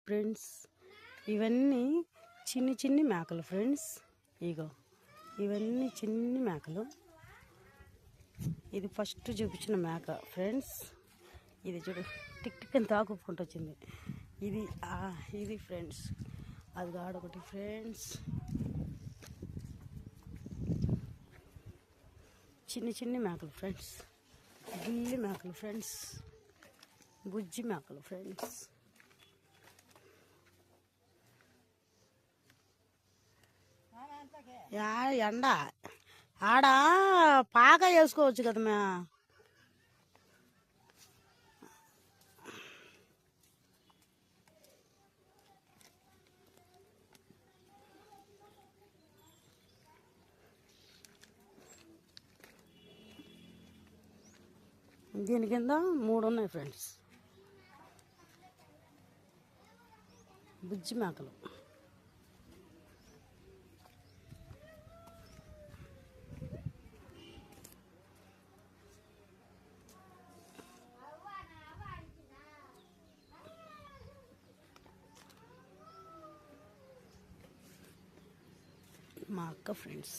Friends, ఇవన్నీ చిన్ని చిన్ని మేకలు ఫ్రెండ్స్. ఇగో ఇవన్నీ చిన్ని మేకలు. ఇది ఫస్ట్ చూపించిన మేక ఫ్రెండ్స్. ఇది చూడు టిక్ టిక్ అని తాకుకుంటూ వచ్చింది. ఇది ఫ్రెండ్స్, అది ఆడొకటి ఫ్రెండ్స్. చిన్ని చిన్ని మేకలు ఫ్రెండ్స్, గిల్లి మేకలు ఫ్రెండ్స్, బుజ్జి మేకలు ఫ్రెండ్స్. ఎండ ఆడ పాక వేసుకోవచ్చు కదా మే. దీని కింద 3 ఉన్నాయి ఫ్రెండ్స్, బుజ్జి మేకలు. మా అక్క ఫ్రెండ్స్.